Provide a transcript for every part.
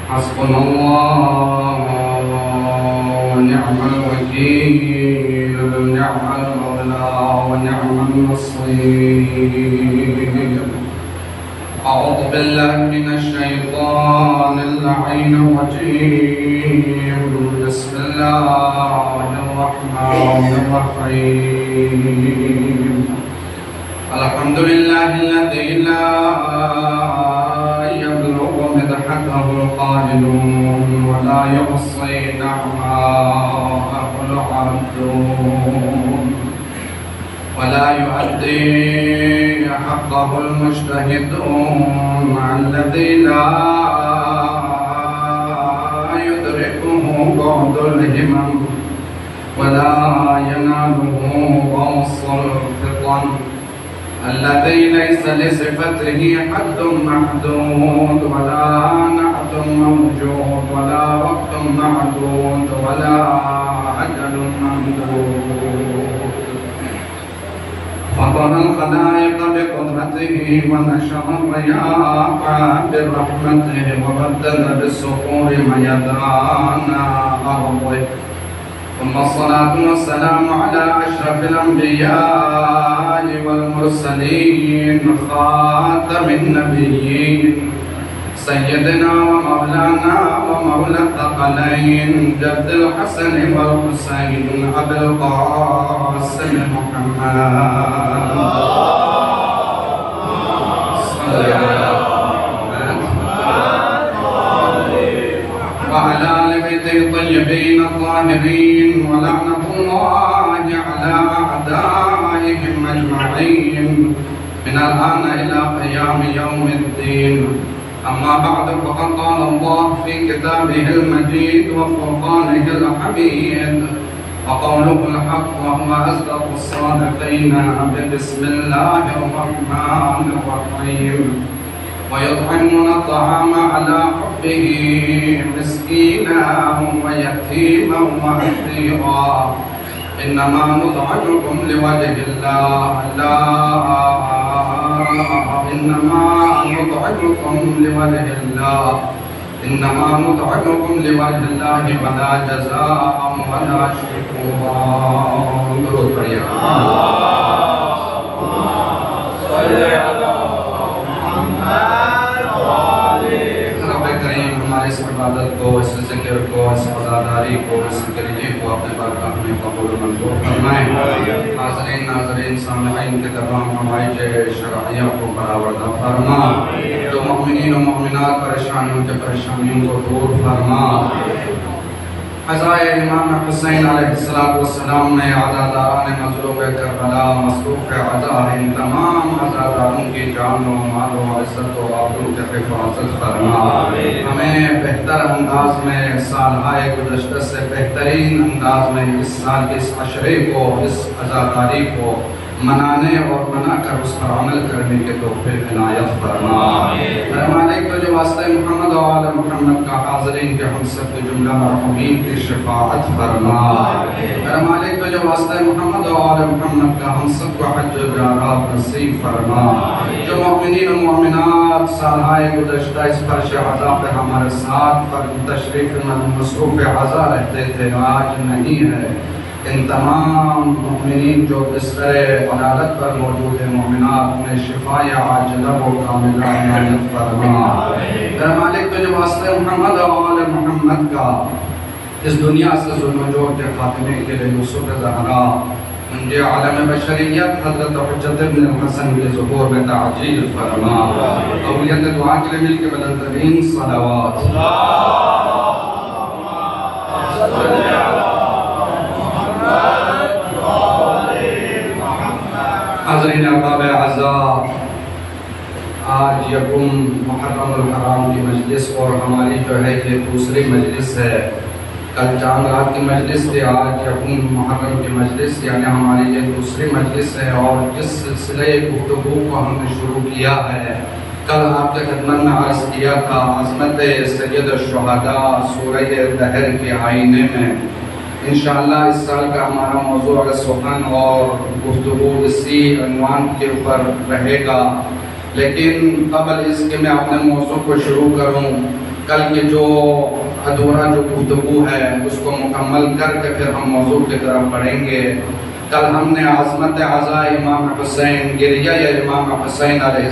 حسبنا الله ونعم الوكيل نعم المولى ونعم النصير. أعوذ بالله من الشيطان اللعين الرجيم. بسم الله الرحمن الرحيم. الحمد لله الذي لا يبلغ مدحته القائلون ولا يحصي نعماءه العابدون ولا يؤدي حقه المجتهدون الذي لا يدركه بعد الهمم ولا يناله غوص الفطن الذي ليس لصفته حد محدود ولا نعت موجود ولا وقت معدود ولا أجل ممدود. فطر الخلائق بقدرته ونشر الرياح برحمته وبدل بالسحور ميدان أرضه. ثم الصلاة والسلام على أشرف الأنبياء والمرسلين خاتم النبيين سيدنا ومولانا ومولى الثقلين جد الحسن والحسين أبي القاسم محمد صلى الله وعلى آل بيته الطيبين الطاهرين ولعنة الله على أعدائهم أجمعين من الآن إلى قيام يوم الدين. أما بعد فقد قال الله في كتابه المجيد وفرقانه الحميد وقوله الحق وهو أصدق الصادقين. بسم الله الرحمن الرحيم. ويطعمون الطعام على حبه مسكينا ويتيما وأسيرا إنما نطعمكم لوجه الله إنما نطعمكم لوجه الله ولا جزاء ولا شكورا. درود پڑھیے. اس عبادت کو، اس ذکر کو، اس عزاداری کو، اس ذکریے کو اپنے بارگاہ میں قبول و منظور فرمائیں. حاضرین ناظرین سامعین کے تمام حوائج شرعیہ کو برآوردہ فرما. جو مؤمنین و مؤمنات پریشانیوں کے پریشانیوں کو دور فرما. عزائے امام حسین علیہ السلام نے عزاداران مظلوم کربلا مصروف عزا ان تمام عزاداروں کی جان و مال و عزت و آبرو کے حفاظت فرما. ہمیں بہتر انداز میں سالہائے گزشتہ سے بہترین انداز میں اس سال کے اس عشرے کو، اس عزاداری کو منانے اور منا کر اس پر عمل کرنے کے توفیق عنایت فرما. مالک تو جو واسطہ محمد و آل محمد کا حاضرین کے ہم سب کے جملہ مرحومین کی شفاعت فرما. مالک تو جو واسطہ محمد و آل محمد کا ہم سب کو حج و زیارات نصیب فرما. جو مؤمنین و مؤمنات سالہائے گزشتہ اس فرش عزا پہ ہمارے ساتھ پر تشریف مصروف عزا رہتے تھے، آج نہیں ہے. ان تمام مؤمنین جو بستر عدالت پر موجود ہیں مومنات میں شفاء عاجلہ و کاملہ عنایت فرما. مالک تو جو واسطے محمد و آل محمد کا اس دنیا سے ظلم و جور کے خاتمے کے لیے یوسف زہرا انجے عالم بشریت حضرت حجت ابن الحسن کے ظہور میں تعجیل فرما. اولیت دعا کے لیے مل کے بلند ترین صلوات. حاضرین احباب اعزاء، آج یکم محرم الحرام کی مجلس اور ہماری جو ہے یہ دوسری مجلس ہے. کل چاند رات کی مجلس تھی، آج یکم محرم کی مجلس یعنی ہماری یہ دوسری مجلس ہے. اور جس سلسلے گفتگو کو ہم نے شروع کیا ہے، کل آپ کے خدمت میں عرض کیا تھا عظمت سید الشہداء سورہ دہر کے آئینے میں. انشاءاللہ اس سال کا ہمارا موضوع سخن اور گفتگو اسی عنوان کے اوپر رہے گا. لیکن قبل اس کے میں اپنے موضوع کو شروع کروں کل کی جو ادھورا جو گفتگو ہے اس کو مکمل کر کے پھر ہم موضوع کی طرف بڑھیں گے۔ کل ہم نے عظمت عزا امام حسین، گریہ امام حسین علیہ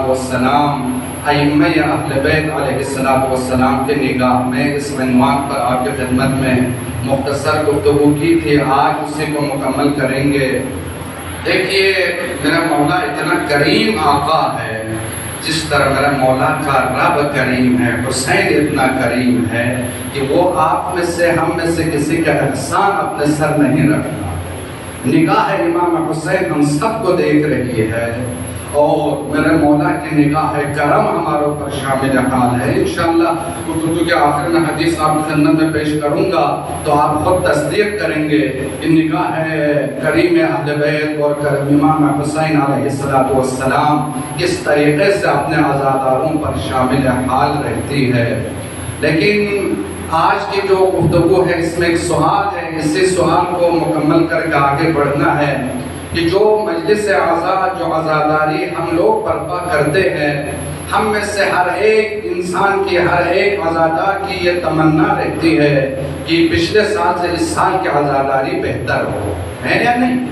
السلام، ائمہ اہل بیت علیہ السلام کے نگاہ میں اس عنوان پر آپ کی خدمت میں مختصر گفتگو کی تھی۔ آج اسی کو مکمل کریں گے۔ دیکھیے میرا مولا اتنا کریم آقا ہے، جس طرح میرا مولا کا رب کریم ہے، حسین اتنا کریم ہے کہ وہ آپ میں سے ہم میں سے کسی کا احسان اپنے سر نہیں رکھتا۔ نگاہ امام حسین ہم سب کو دیکھ رہی ہے، اور میرے مولا کی نگاہ کرم ہمارے اوپر شامل حال ہے۔ انشاءاللہ گفتگو کے آخر میں حدیث آپ کی خدمت میں پیش کروں گا تو آپ خود تصدیق کریں گے کہ نگاہ کریم اہل بیت اور امام حسین علیہ السلام کس طریقے سے اپنے عزاداروں پر شامل حال رہتی ہے۔ لیکن آج کی جو گفتگو ہے اس میں ایک سوال ہے، اسی سوال کو مکمل کر کے آگے بڑھنا ہے کہ جو مجلس اعضا، جو عزاداری ہم لوگ برپا کرتے ہیں، ہم میں سے ہر ایک انسان کی، ہر ایک عزادار کی یہ تمنا رہتی ہے کہ پچھلے سال سے اس سال کی عزاداری بہتر ہو، ہے یا نہیں؟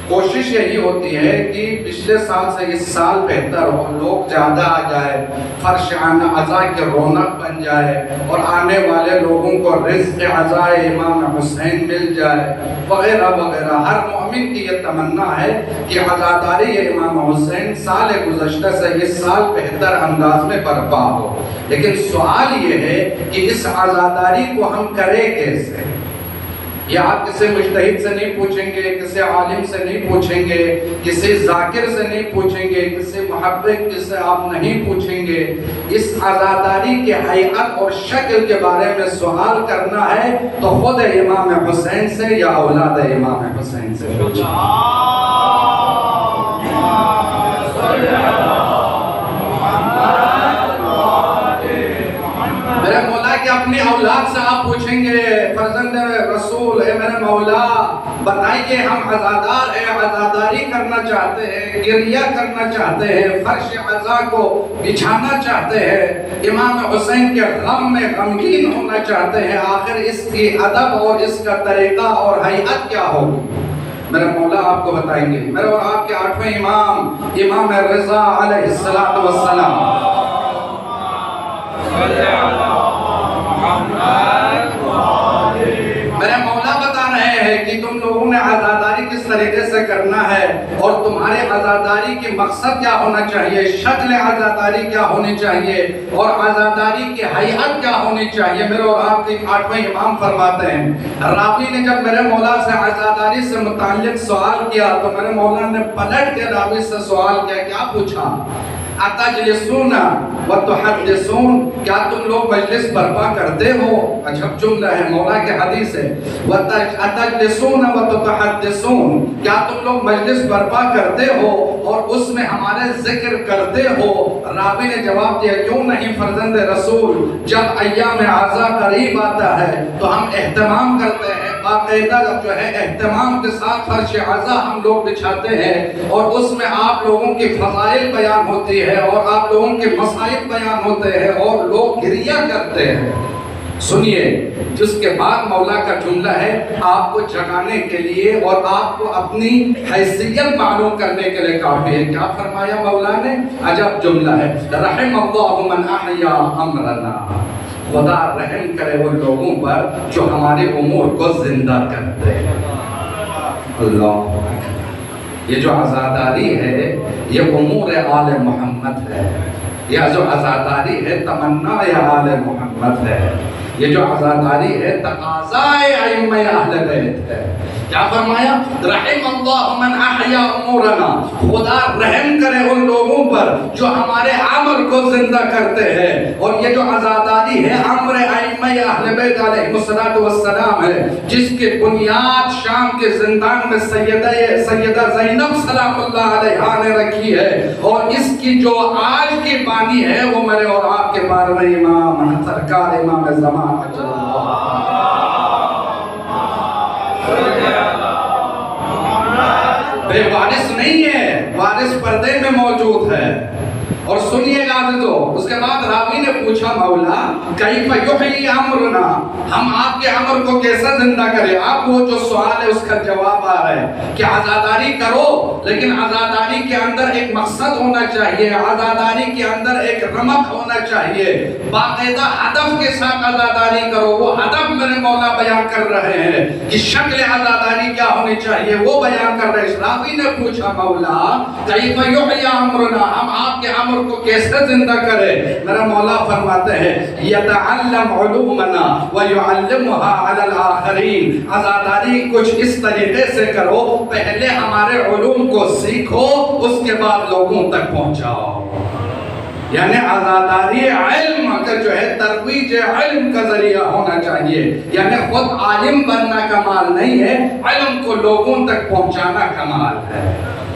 کوشش یہی ہوتی ہے کہ پچھلے سال سے اس سال بہتر ہو، لوگ زیادہ آ جائے، فرش عزا کی رونق بن جائے، اور آنے والے لوگوں کو رزق عزا امام حسین مل جائے، وغیرہ وغیرہ۔ ہر مومن کی یہ تمنا ہے کہ عزاداری امام حسین سال گزشتہ سے اس سال بہتر انداز میں برپا ہو۔ لیکن سوال یہ ہے کہ اس عزاداری کو ہم کریں کیسے؟ یہ آپ کسی مجتہد سے نہیں پوچھیں گے، کسی عالم سے نہیں پوچھیں گے، کسی ذاکر سے نہیں پوچھیں گے، کسی محقق سے آپ نہیں پوچھیں گے۔ اس عزاداری کے ہیئت اور شکل کے بارے میں سوال کرنا ہے تو خود امام حسین سے یا اولاد امام حسین سے پوچھیں۔ میرے مولا کہ اپنی اولاد سے آپ پوچھیں گے، فرزند رسول ہے میرے مولا بتائیے ہم عزادار ہیں، عزاداری کرنا چاہتے ہیں، گریہ کرنا چاہتے ہیں، فرش عزا کو بچھانا چاہتے ہیں، امام حسین کے غم میں غمگین ہونا چاہتے ہیں، آخر اس کی ادب اور اس کا طریقہ اور ہیئت کیا ہوگی؟ میرے مولا آپ کو بتائیں گے۔ میرے اور آپ کے 8ویں امام، امام رضا علیہ السلام، میرے مولا بتا رہے ہیں کہ تم لوگوں نے عزاداری کس طریقے سے کرنا ہے، اور تمہارے عزاداری کے مقصد کیا ہونا چاہیے، شکل عزاداری کیا ہونی چاہیے، اور عزاداری کی ہیئت کیا ہونی چاہیے۔ میرے اور آپ کے 8ویں امام فرماتے ہیں، راوی نے جب میرے مولا سے عزاداری سے متعلق سوال کیا تو میرے مولا نے پلٹ کے راوی سے سوال کیا، کیا پوچھا؟ اتجلسون وتحدثون، کیا تم لوگ مجلس برپا کرتے ہو؟ عجب جملہ ہے، مولا کے حدیث ہے، اتجلسون وتحدثون، کیا تم لوگ مجلس برپا کرتے ہو اور اس میں ہمارے ذکر کرتے ہو؟ راوی نے جواب دیا، کیوں نہیں فرزند رسول، جب ایام عزا قریب آتا ہے تو ہم اہتمام کرتے ہیں، باقاعدہ جو ہے اہتمام کے ساتھ فرش عزا ہم لوگ بچھاتے ہیں، اور اس میں آپ لوگوں کی فضائل بیان ہوتی ہے اور آپ لوگوں کے مصائب بیان ہوتے ہیں اور لوگ گریہ کرتے ہیں۔ سنیے، جس کے بعد مولا کا جملہ ہے آپ کو جگانے کے لیے اور آپ کو اپنی حیثیت معلوم کرنے کے لیے کافی ہے۔ کیا فرمایا مولا نے؟ عجب جملہ ہے، رحم اللہ من احیا امرنا، خدا رحم کرے ان لوگوں پر جو ہمارے امور کو زندہ کرتے ہیں۔ اللہ، یہ جو عزاداری ہے یہ امور آل محمد ہے، یہ جو عزاداری ہے تمنا آل محمد ہے، یہ جو عزاداری ہے تقاضائے ائمہ اہل بیت ہے۔ کیا فرمایا؟ رحم اللہ من احیا امورنا، خدا رحم کرے ان لوگوں پر جو ہمارے عمل کو زندہ کرتے ہیں۔ اور یہ جو عزاداری ہے امر ائمہ اہل بیت علیہ السلام ہے، جس کی بنیاد شام کے زندان میں سیدہ زینب سلام اللہ علیہا نے رکھی ہے، اور اس کی جو آج کی بانی ہے وہ میرے اور آپ کے 12ویں امام سرکار امام زمان بے وارث نہیں ہے، وارث پردے میں موجود ہے، اور سنیے گا عزیزو، اس کے بعد راوی نے پوچھا مولا کیف یحیی امرنا، ہم آپ کے امر کو کیسا زندہ کریں؟ آپ وہ جو سوال ہے اس کا جواب آ رہا ہے کہ عزاداری کرو، لیکن عزاداری کے اندر ایک مقصد ہونا چاہیے، عزاداری کے اندر ایک رمق ہونا چاہیے، باقاعدہ ہدف کے ساتھ عزاداری کرو۔ وہ ہدف میرے مولا بیان کر رہے ہیں کہ شکل عزاداری کیا ہونی چاہیے، وہ بیان کر رہے ہیں۔ راوی نے پوچھا مولا کیف یحیی امرنا، ہم آپ کے امر کو کیسے زندہ کرے؟ میرا مولا فرماتے ہیں یتعلم علومنا ویعلمها علی الآخرین، عزاداری کچھ اس طریقے سے کرو، پہلے ہمارے علوم کو سیکھو، اس کے بعد لوگوں تک پہنچاؤ۔ یعنی عزاداری علم کا جو ہے ترویج علم کا ذریعہ ہونا چاہیے، یعنی خود عالم بننا کمال نہیں ہے، علم کو لوگوں تک پہنچانا کمال ہے۔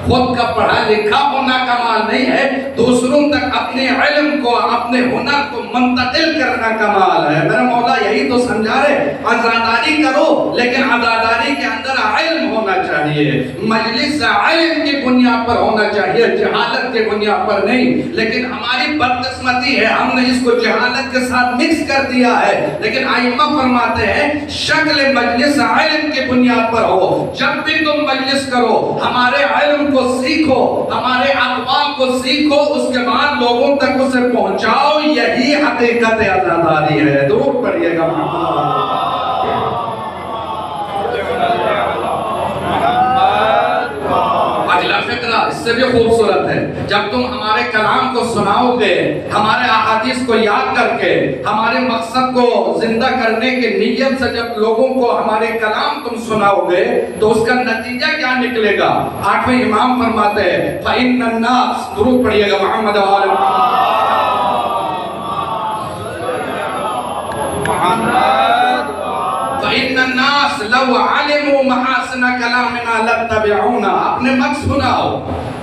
خود کا پڑھا لکھا ہونا کمال نہیں ہے، دوسروں تک اپنے علم کو، اپنے ہنر کو منتقل کرنا کمال ہے۔ میرا مولا یہی تو سمجھا رہے، عزاداری کرو لیکن عزاداری کے اندر علم ہونا چاہیے، مجلس علم کی بنیاد پر ہونا چاہیے، جہالت کی بنیاد پر نہیں۔ لیکن ہماری بدقسمتی ہے، ہم نے اس کو جہالت کے ساتھ مکس کر دیا ہے۔ لیکن ائمہ فرماتے ہیں شکل مجلس علم کی بنیاد پر ہو۔ جب بھی تم مجلس کرو ہمارے علم کو سیکھو، ہمارے اقوال کو سیکھو، اس کے بعد لوگوں تک اسے پہنچاؤ، یہی حقیقت عزاداری ہے۔ درود پڑھیے گا اگلا فقرہ اس سے بھی خوبصورت ہے۔ جب تم ہمارے کلام کو سناؤ گے، ہمارے احادیث کو یاد کر کے، ہمارے مقصد کو زندہ کرنے کے نیت سے جب لوگوں کو ہمارے کلام تم سناؤ گے تو اس کا نتیجہ کیا نکلے گا؟ آٹھویں امام فرماتے ہیں فَإِنَّ النَّاسَ، درود پڑھیے گا محمد وآل محمد، فَإِنَّ النَّاسَ لَوْ عَلِمُوا مَحَاسِنَ كَلَامِنَا لَاتَّبَعُونَا، اپنے مقصد سناؤ،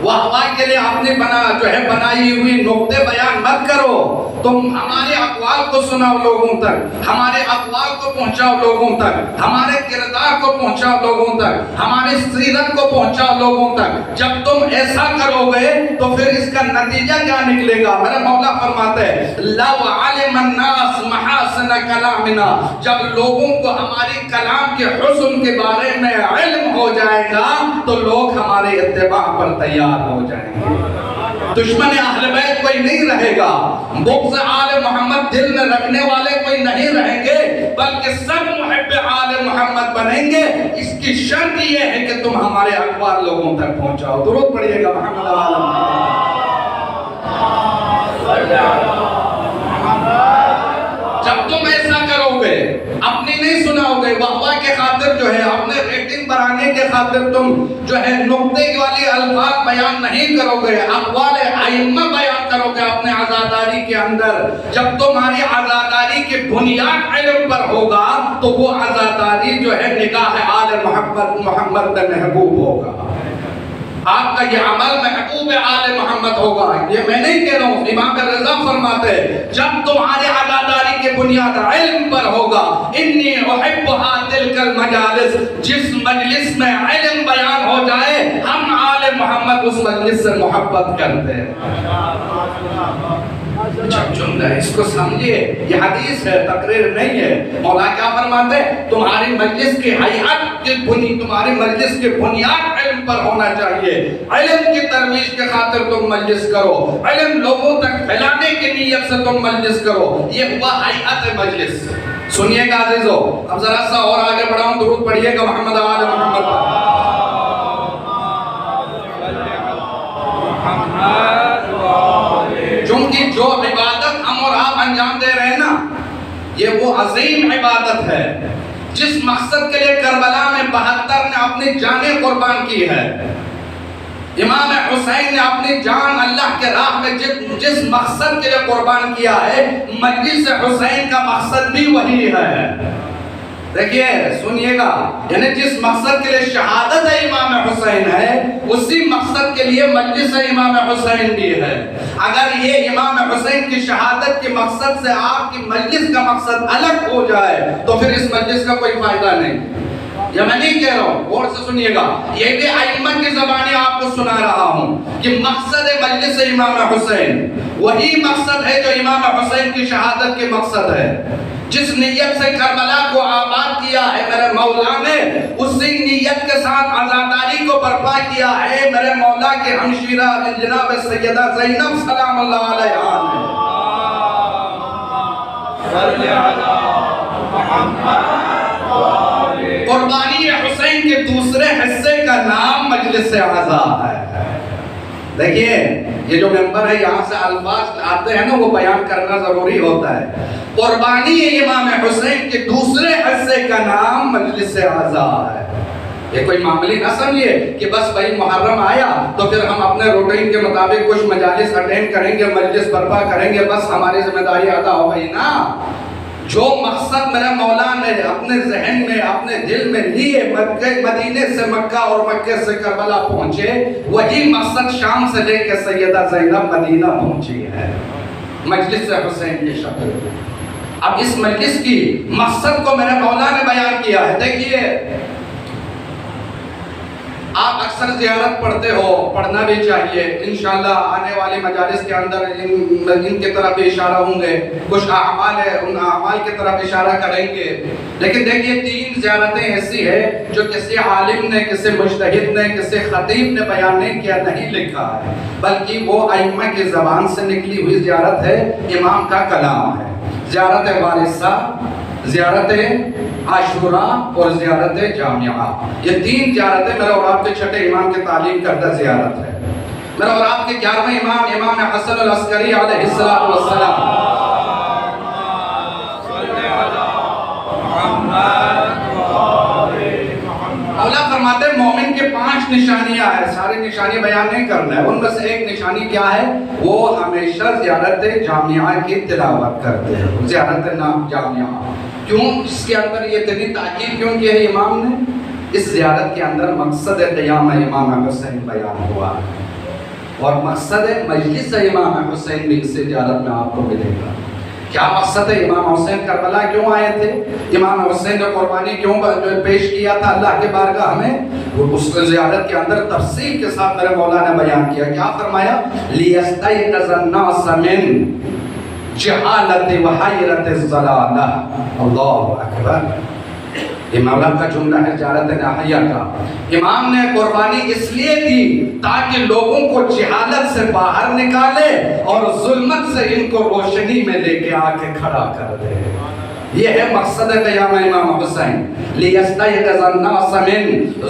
واہ کے لیے اپنی بنائی ہوئی نقطے بیان مت کرو، تم ہمارے اقوال کو سناؤ لوگوں تک، ہمارے اقوال کو پہنچاؤ لوگوں تک، ہمارے کردار کو پہنچاؤ لوگوں تک، ہماری سیرت کو پہنچاؤ لوگوں تک۔ جب تم ایسا کرو گے تو پھر اس کا نتیجہ کیا نکلے گا؟ میرا مولا فرماتے ہیں لَوْ عَلِمَ النَّاسُ مَحَاسِنَ كَلَامِنَا، جب لوگوں کو ہماری کلام کے حسن کے بارے میں علم ہو جائے گا تو لوگ ہمارے اتباع پر تیار ہو جائیں گے۔ دشمن اہل بیت کوئی نہیں رہے گا، بغض آل محمد دل میں رکھنے والے کوئی نہیں رہیں گے، بلکہ سب محب آل محمد بنیں گے۔ اس کی شرط یہ ہے کہ تم ہمارے اقوال لوگوں تک پہنچاؤ۔ درود پڑھیے گا محمد آل محمد۔ جب تم ایسا کرو گے، اپنی نہیں سناؤ گے، واہ کے خاطر جو ہے اپنے ریٹنگ بڑھانے کے خاطر تم جو ہے نقطے والی الفاظ بیان نہیں کرو گے، اقوال ائمہ بیان کرو گے اپنے عزاداری کے اندر، جب تمہاری عزاداری کی بنیاد علم پر ہوگا تو وہ عزاداری جو ہے نگاہ آل محمد محبوب ہوگا، آپ کا یہ عمل محبوب آل محمد ہوگا۔ یہ میں نہیں کہہ رہا ہوں، امام رضا فرماتے ہیں جب تمہارے عزاداری کی بنیاد علم پر ہوگا، انی احبها تلک المجالس، جس مجلس میں علم بیان ہو جائے ہم آل محمد اس مجلس سے محبت کرتے ہیں۔ جملہ اس کو سمجھئے، یہ حدیث ہے، تقریر نہیں ہے۔ مولا کیا فرماتے ہیں؟ تمہاری مجلس کی حیات کی تمہاری مجلس کی بنیاد علم پر ہونا چاہیے، علم کی ترویج کے خاطر تم مجلس کرو، علم لوگوں تک پھیلانے کی نیت سے تم مجلس کرو، یہ ہوا حیات مجلس۔ سنیے گا عزیزو، اب ذرا سا اور آگے بڑھاؤں، درود پڑھیے گا محمد آل محمد پر۔ چونکہ جو عبادت ہم اور آپ انجام دے رہے ہیں نا، یہ وہ عظیم عبادت ہے جس مقصد کے لیے کربلا میں 72 نے اپنی جانیں قربان کی ہے۔ امام حسین نے اپنی جان اللہ کے راہ میں جس مقصد کے لیے قربان کیا ہے، مجلس حسین کا مقصد بھی وہی ہے۔ دیکھیے سنیے گا، یعنی جس مقصد کے لیے شہادت امام حسین ہے، اسی مقصد کے لیے مجلس امام حسین بھی ہے۔ اگر یہ امام حسین کی شہادت کے مقصد سے آپ کی مجلس کا مقصد الگ ہو جائے تو پھر اس مجلس کا کوئی فائدہ نہیں۔ یہ میں نہیں کہہ رہا ہوں، غور سے سنیے گا، یہ بھی ائمہ کی زبانی آپ کو سنا رہا ہوں کہ مقصد مجلس امام حسین وہی مقصد ہے جو امام حسین کی شہادت کے مقصد ہے۔ جس نیت سے کربلا کو آباد کیا ہے میرے مولا نے، اسی نیت کے ساتھ عزاداری کو برپا کیا ہے میرے مولا کے ہمشیرہ جناب سیدہ زینب سلام اللہ علیہا نے۔ قربانی حسین کے دوسرے حصے کا نام مجلس عزا ہے۔ دیکھیے یہ جو ممبر ہے یہاں سے الفاظ آتے ہیں نا وہ بیان کرنا ضروری ہوتا ہے۔ قربانی امام حسین کے دوسرے حصے کا نام مجلس عزا ہے۔ یہ کوئی معاملی نہ سمجھیے کہ بس بھائی محرم آیا تو پھر ہم اپنے روٹین کے مطابق کچھ مجالس اٹینڈ کریں گے، مجلس برپا کریں گے، بس ہماری ذمہ داری ادا ہو گئی نا۔ جو مقصد میرے مولا نے اپنے ذہن میں اپنے دل میں لیے مدینے سے مکہ اور مکہ سے کربلا پہنچے، وہی مقصد شام سے لے کے سیدہ زینب مدینہ پہنچی ہے، مجلس حسین کی شکل۔ اب اس مجلس کی مقصد کو میرے مولا نے بیان کیا ہے۔ دیکھیے آپ اکثر زیارت پڑھتے ہو، پڑھنا بھی چاہیے، انشاءاللہ آنے والی مجالس کے اندر ان کی طرف اشارہ ہوں گے، کچھ اعمال ہے ان اعمال کی طرف اشارہ کریں گے۔ لیکن دیکھیے 3 زیارتیں ایسی ہے جو کسی عالم نے، کسی مجتہد نے، کسی خطیب نے بیان نہیں کیا، نہیں لکھا ہے، بلکہ وہ ائمہ کی زبان سے نکلی ہوئی زیارت ہے، امام کا کلام ہے۔ زیارت وارثہ، زیارت عاشورہ اور زیارت جامعہ، یہ 3 زیارتیں میرے اور آپ کے چھٹے امام کی تعلیم کردہ زیارت ہے۔ میرے اور آپ کے 11ویں امام، امام حسن العسکری علیہ السلام، مولا فرماتے ہیں مومن کے 5 نشانیاں ہیں، ساری نشانی بیان نہیں کرنا ہے، ان میں سے ایک نشانی کیا ہے؟ وہ ہمیشہ زیارت جامعہ کی تلاوت کرتے ہیں، زیارت نام جامعہ۔ کیوں اس کے اندر یہ اتنی تاکید کیوں کی ہے امام نے؟ اس زیارت کے اندر مقصد قیام امام حسین بیان ہوا اور مقصد مجلس امام حسین بھی اس زیارت میں آپ کو ملے گا۔ کیا مقصد ہے؟ امام حسین کربلا کیوں آئے تھے؟ امام حسین نے قربانی کیوں پیش کیا تھا اللہ کے بارگاہ میں؟ اس زیارت کے اندر تفصیل کے ساتھ میرے مولا نے بیان کیا۔ کیا فرمایا؟ لِيَسْتَيْقَظَ النَّاسَ مِنْ جہالت وحیرت الضلالہ۔ اللہ اکبر، یہ مولا کا جملہ ہے زیارت ناحیہ کا۔ امام نے قربانی اس لیے دی تاکہ لوگوں کو جہالت سے باہر نکالے اور ظلمت سے ان کو روشنی میں لے کے آ کے کھڑا کر دے۔ یہ ہے مقصد قیام امام حسین۔ لِيَسْتَيْقَظَ النَّاسَ مِنْ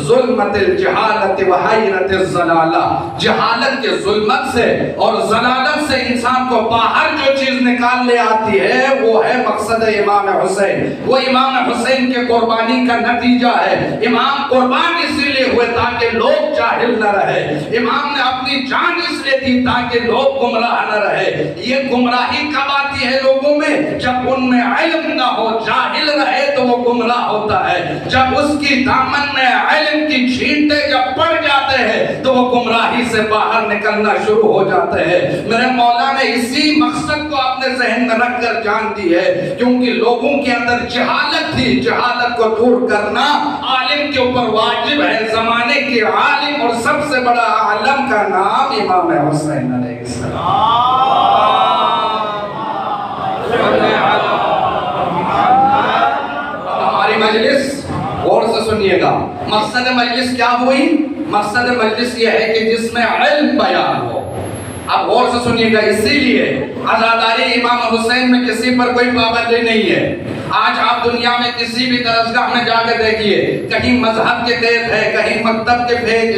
ظُلْمَةِ الْجَهَالَةِ وَحَيْرَةِ الضَّلَالَةِ، جہالت کے ظلمت سے اور ضلالت سے انسان کو باہر جو چیز نکال لے آتی ہے وہ ہے مقصد امام حسین۔ وہ امام حسین کے قربانی کا نتیجہ ہے۔ امام قربان اسی لیے ہوئے تاکہ لوگ جاہل نہ رہے، امام نے اپنی جان اس لیے دی تاکہ لوگ گمراہ نہ رہے۔ یہ گمراہی کب آتی ہے لوگوں میں؟ جب ان میں علم نہ ہو، جاہل رہے تو وہ گمراہ ہوتا ہے۔ جب اس کی دامن میں علم کی چھینٹے جب پڑ جاتے ہیں تو وہ گمراہی سے باہر نکلنا شروع ہو جاتے ہیں۔ میرے مولا نے اسی مقصد کو اپنے ذہن میں رکھ کر جان دی ہے، کیونکہ لوگوں کے اندر جہالت تھی، جہالت کو دور کرنا عالم کے اوپر واجب ہے۔ زمانے کے عالم اور سب سے بڑا عالم کا نام امام حسین علیہ السلام۔ مجلس غور سے سنیے گا، مقصد مجلس کیا ہوئی؟ مقصد مجلس یہ ہے کہ جس میں علم بیان ہو۔ اب غور سے سنیے گا، اسی لیے عزاداری امام حسین میں کسی پر کوئی پابندی نہیں ہے۔ آج آپ دنیا میں کسی بھی درسگاہ میں جا کے دیکھیے، کہیں مذہب کے قید ہے، کہیں مکتب کے قید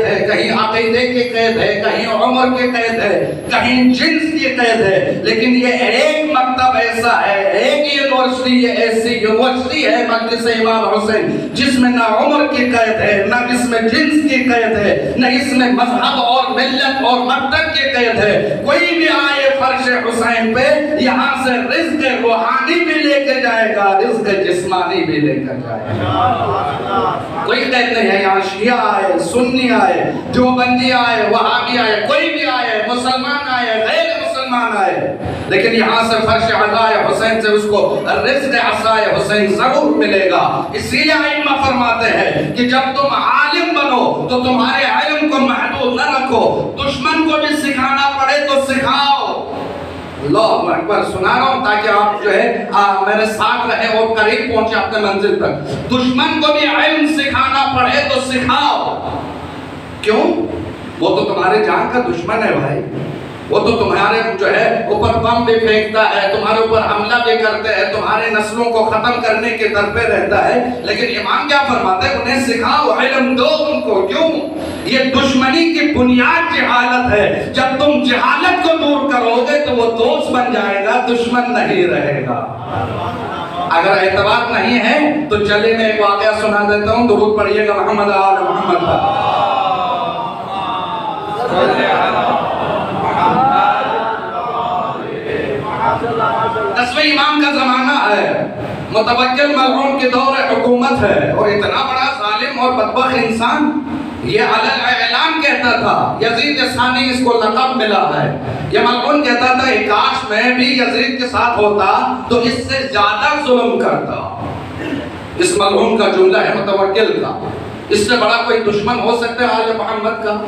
ہے، کہیں عقیدے کے قید ہے، کہیں عمر کے قید ہے، کہیں جنس کی قید ہے، لیکن یہ ایک مکتب ایسا ہے، ایک یونیورسٹی، یہ ایسی یونیورسٹی ہے مجلس امام حسین جس میں نہ عمر کی قید ہے، نہ اس میں جنس کی قید ہے، نہ اس میں مذہب اور ملت اور مکتب کی قید ہے۔ کوئی بھی آئے فرش حسین پہ یہاں سے رزق روحانی بھی لے کے جائے گا، رزق جسمانی بھی لے کر جائے گا۔ کوئی قید نہیں ہے، یہاں شیعہ آئے، سنی آئے، دیوبندی آئے، وہابی آئے، کوئی بھی آئے، مسلمان آئے، غیر مسلمان زمانہ ہے، لیکن یہاں سے فرش عزائے حسین سے اس کو رزق عزائے حسین ضرور ملے گا۔ اسی لیے ائمہ فرماتے ہیں کہ جب تم عالم بنو تو تمہارے علم کو محدود نہ رکھو، دشمن کو بھی سکھانا پڑے تو سکھاؤ۔ اللہ اکبر، سنا رہا ہوں تاکہ آپ جو ہے میرے ساتھ رہے اور قریب پہنچے اپنے منزل تک۔ دشمن کو بھی علم سکھانا پڑے تو سکھاؤ۔ کیوں؟ وہ تو تمہارے جان کا دشمن ہے بھائی، وہ تو تمہارے جو ہے اوپر بم بھی پھینکتا ہے، تمہارے اوپر حملہ بھی کرتے ہیں، تمہارے نسلوں کو ختم کرنے کے در پہ رہتا ہے، لیکن امام کیا فرماتے ہیں؟ انہیں سکھاؤ، علم دو ان کو۔ کیوں؟ یہ دشمنی کی بنیاد جہالت ہے، جب تم جہالت کو دور کرو گے تو وہ دوست بن جائے گا، دشمن نہیں رہے گا۔ اگر اعتبار نہیں ہے تو چلے میں ایک واقعہ سنا دیتا ہوں، درود پڑھیے گا محمد آل محمد پر۔ دسویں امام کا زمانہ ہے، متوکل ملعون کے دور حکومت ہے، اور اتنا بڑا ظالم اور بدبخت انسان یہ علل اعلان کہتا تھا، یزید ثانی اس کو لقب ملا ہے، یہ ملعون کہتا تھا کہ کاش میں بھی یزید کے ساتھ ہوتا تو اس سے زیادہ ظلم کرتا۔ اس ملعون کا جملہ ہے متوکل کا۔ اس سے بڑا کوئی دشمن ہو سکتا ہے آل محمد کا،